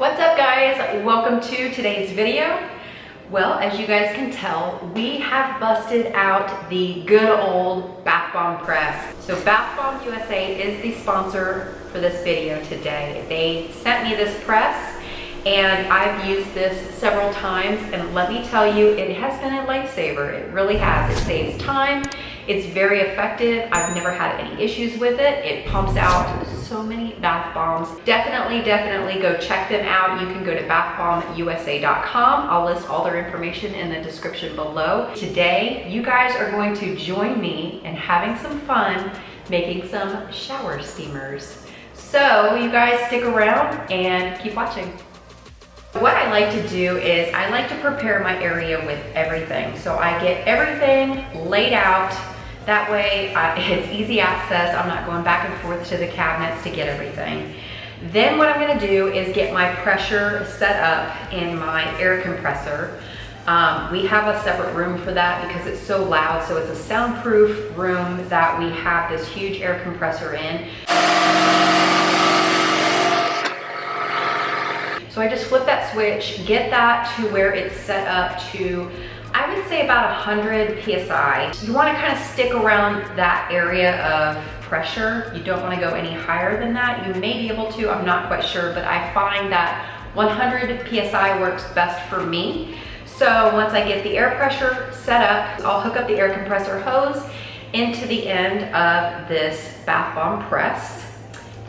What's up, guys? Welcome to today's video. Well, as you guys can tell, we have busted out the good old bath bomb press. So Bath Bomb USA is the sponsor for this video today. They sent me this press and I've used this several times, and let me tell you, it has been a lifesaver. It really has. It saves time. It's very effective. I've never had any issues with it. It pumps out so many bath bombs. Definitely go check them out. You can go to bathbombusa.com. I'll list all their information in the description below. Today, you guys are going to join me in having some fun making some shower steamers. So you guys stick around and keep watching. What I like to do is I like to prepare my area with everything. So I get everything laid out. That way it's easy access. I'm not going back and forth to the cabinets to get everything. Then what I'm gonna do is get my pressure set up in my air compressor. We have a separate room for that because it's so loud. So it's a soundproof room that we have this huge air compressor in. So I just flip that switch, get that to where it's set up to, I would say about 100 PSI. You wanna kind of stick around that area of pressure. You don't wanna go any higher than that. You may be able to, I'm not quite sure, but I find that 100 PSI works best for me. So once I get the air pressure set up, I'll hook up the air compressor hose into the end of this bath bomb press.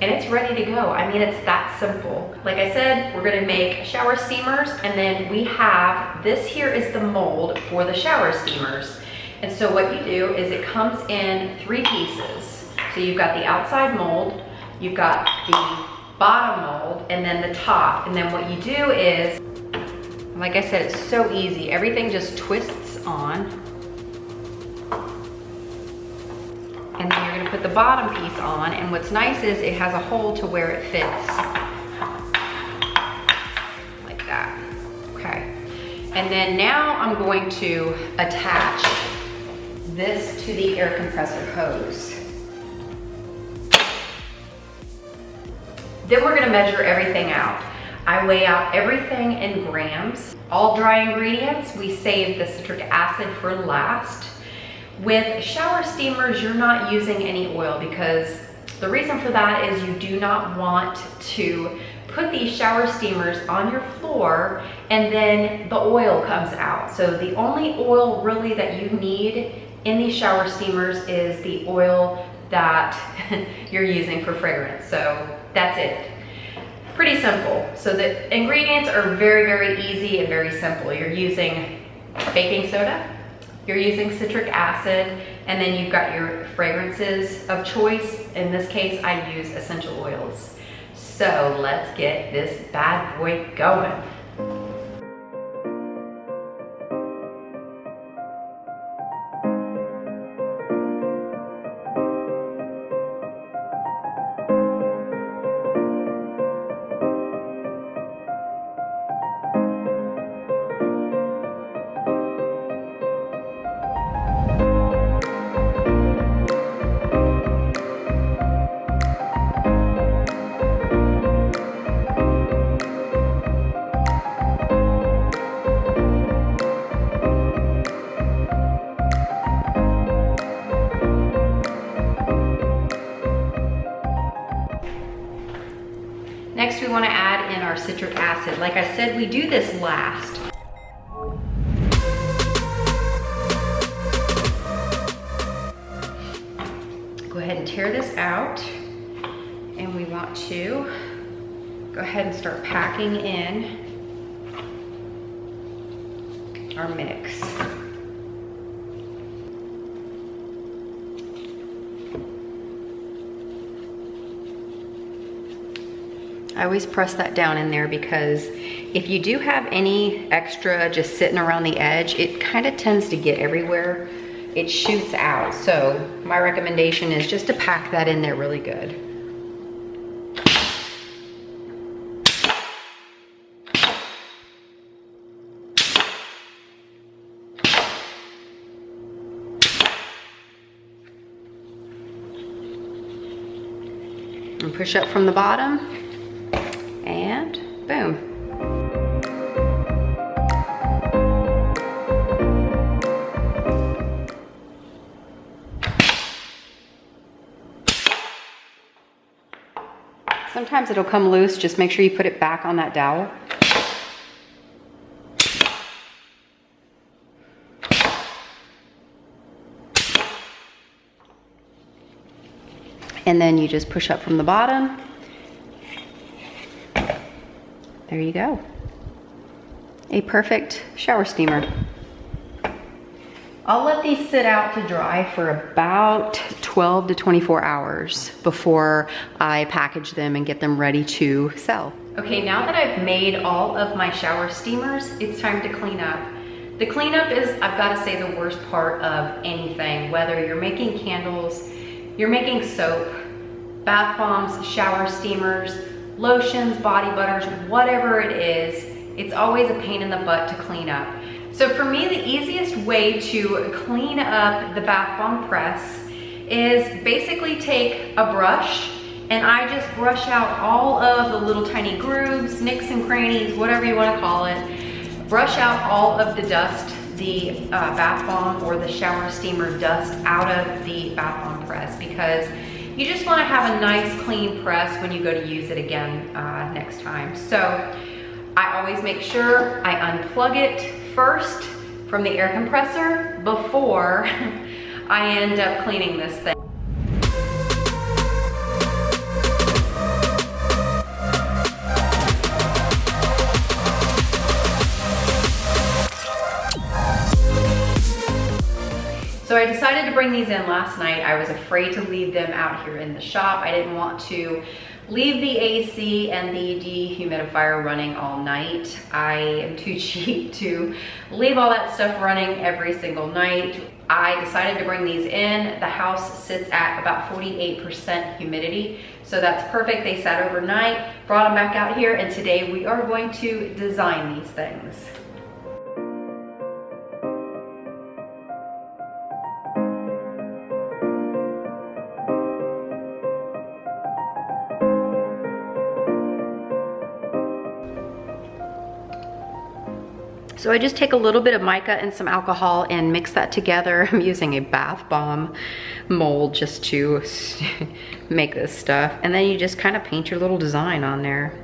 And it's ready to go. I mean, it's that simple. Like I said, we're gonna make shower steamers, and then we have, this here is the mold for the shower steamers. And so what you do is it comes in 3 pieces. So you've got the outside mold, you've got the bottom mold, and then the top. And then what you do is, like I said, it's so easy. Everything just twists on. And then you're gonna put the bottom piece on, and what's nice is it has a hole to where it fits. Like that, okay. And then now I'm going to attach this to the air compressor hose. Then we're gonna measure everything out. I weigh out everything in grams. All dry ingredients, we save the citric acid for last. With shower steamers, you're not using any oil because the reason for that is you do not want to put these shower steamers on your floor and then the oil comes out. So the only oil really that you need in these shower steamers is the oil that you're using for fragrance. So that's it. Pretty simple. So the ingredients are very easy and very simple. You're using baking soda, you're using citric acid, and then you've got your fragrances of choice. In this case, I use essential oils. So let's get this bad boy going. Next, we want to add in our citric acid. Like I said, we do this last. Go ahead and tear this out. And we want to go ahead and start packing in our mix. I always press that down in there because if you do have any extra just sitting around the edge, it kind of tends to get everywhere. It shoots out. So my recommendation is just to pack that in there really good. And push up from the bottom, and Boom. Sometimes it'll come loose, just make sure you put it back on that dowel. And then you just push up from the bottom. There you go. A perfect shower steamer. I'll let these sit out to dry for about 12 to 24 hours before I package them and get them ready to sell. Okay, now that I've made all of my shower steamers, it's time to clean up. The cleanup is, I've got to say, the worst part of anything, whether you're making candles, you're making soap, bath bombs, shower steamers, lotions, body butters, whatever it is, it's always a pain in the butt to clean up. So for me, the easiest way to clean up the bath bomb press is basically take a brush and I just brush out all of the little tiny grooves, nicks and crannies, whatever you want to call it. Brush out all of the dust, the bath bomb or the shower steamer dust out of the bath bomb press, because you just want to have a nice clean press when you go to use it again next time. So I always make sure I unplug it first from the air compressor before I end up cleaning this thing. So I decided to bring these in last night. I was afraid to leave them out here in the shop. I didn't want to leave the AC and the dehumidifier running all night. I am too cheap to leave all that stuff running every single night. I decided to bring these in. The house sits at about 48% humidity, so that's perfect. They sat overnight, brought them back out here, and today we are going to design these things. So I just take a little bit of mica and some alcohol and mix that together. I'm using a bath bomb mold just to make this stuff. And then you just kind of paint your little design on there.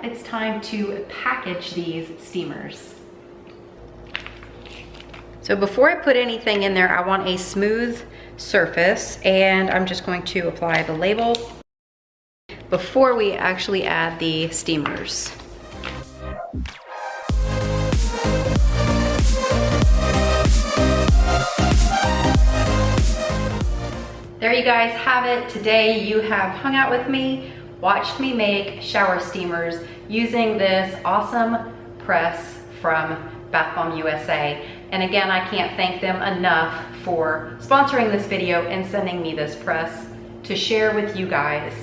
It's time to package these steamers. So before I put anything in there, I want a smooth surface, and I'm just going to apply the label before we actually add the steamers. There you guys have it. Today you have hung out with me, watched me make shower steamers using this awesome press from Bath Bomb USA. And again, I can't thank them enough for sponsoring this video and sending me this press to share with you guys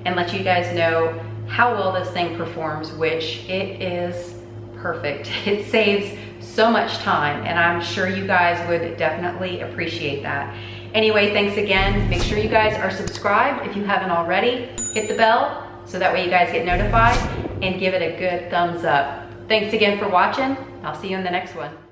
and let you guys know how well this thing performs, which it is perfect. It saves so much time, and I'm sure you guys would definitely appreciate that. Anyway, thanks again. Make sure you guys are subscribed if you haven't already. Hit the bell so that way you guys get notified, and give it a good thumbs up. Thanks again for watching. I'll see you in the next one.